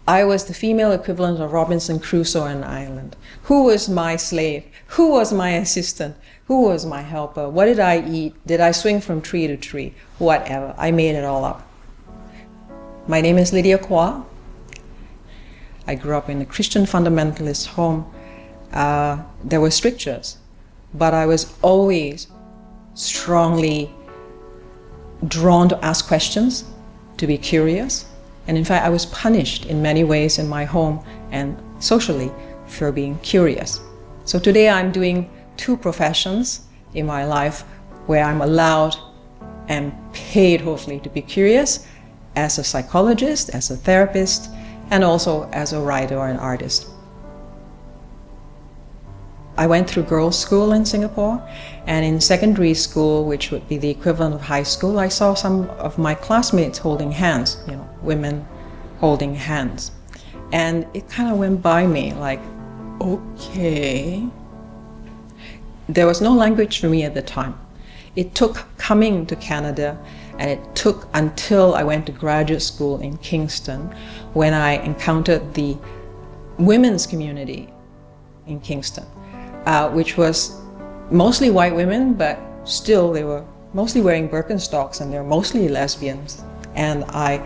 I was the female equivalent of Robinson Crusoe on an island. Who was my slave? Who was my assistant? Who was my helper? What did I eat? Did I swing from tree to tree? Whatever. I made it all up. My name is Lydia Kwa. I grew up in a Christian fundamentalist home. There were strictures, but I was always strongly drawn to ask questions, to be curious. And in fact, I was punished in many ways in my home and socially for being curious. So today I'm doing two professions in my life where I'm allowed and paid, hopefully, to be curious, as a psychologist, as a therapist, and also as a writer or an artist. I went through girls' school in Singapore, and in secondary school, which would be the equivalent of high school, I saw some of my classmates holding hands, women holding hands. And it kind of went by me like, okay. There was no language for me at the time. It took coming to Canada, and it took until I went to graduate school in Kingston when I encountered the women's community in Kingston, which was mostly white women, but still they were mostly wearing Birkenstocks and they're mostly lesbians. And I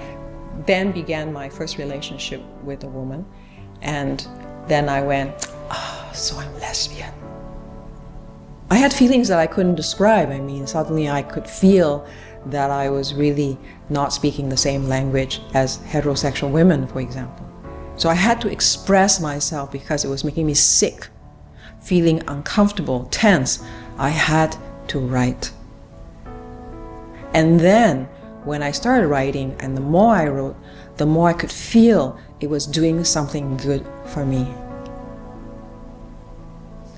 then began my first relationship with a woman, and then I went, so I'm lesbian. I had feelings that I couldn't describe. I mean, suddenly I could feel that I was really not speaking the same language as heterosexual women, for example. So I had to express myself because it was making me sick, feeling uncomfortable, tense. I had to write. And then when I started writing, and the more I wrote, the more I could feel it was doing something good for me.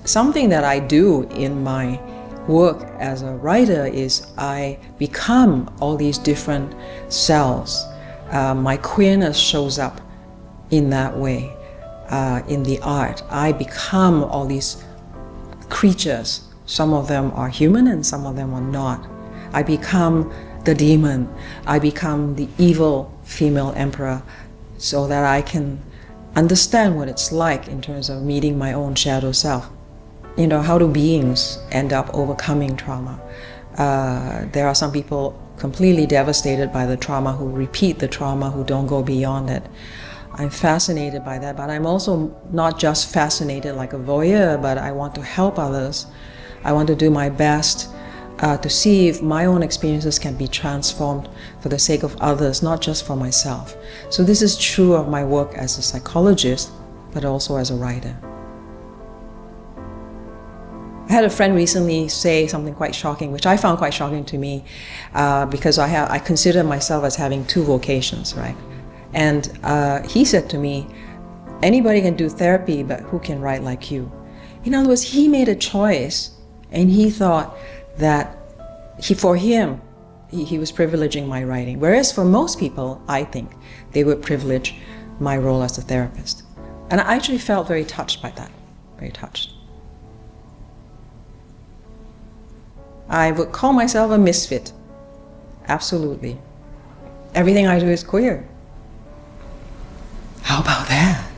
Something that I do in my work as a writer is I become all these different selves. My queerness shows up in that way, in the art. I become all these creatures. Some of them are human and some of them are not. I become the demon. I become the evil female emperor so that I can understand what it's like in terms of meeting my own shadow self. How do beings end up overcoming trauma? There are some people completely devastated by the trauma who repeat the trauma, who don't go beyond it. I'm fascinated by that, but I'm also not just fascinated like a voyeur, but I want to help others. I want to do my best to see if my own experiences can be transformed for the sake of others, not just for myself. So this is true of my work as a psychologist, but also as a writer. I had a friend recently say something quite shocking, which I found quite shocking to me, because I consider myself as having two vocations, right? And he said to me, anybody can do therapy, but who can write like you? In other words, he made a choice, and he thought that for him, he was privileging my writing. Whereas for most people, I think, they would privilege my role as a therapist. And I actually felt very touched by that, very touched. I would call myself a misfit, absolutely. Everything I do is queer. How about that?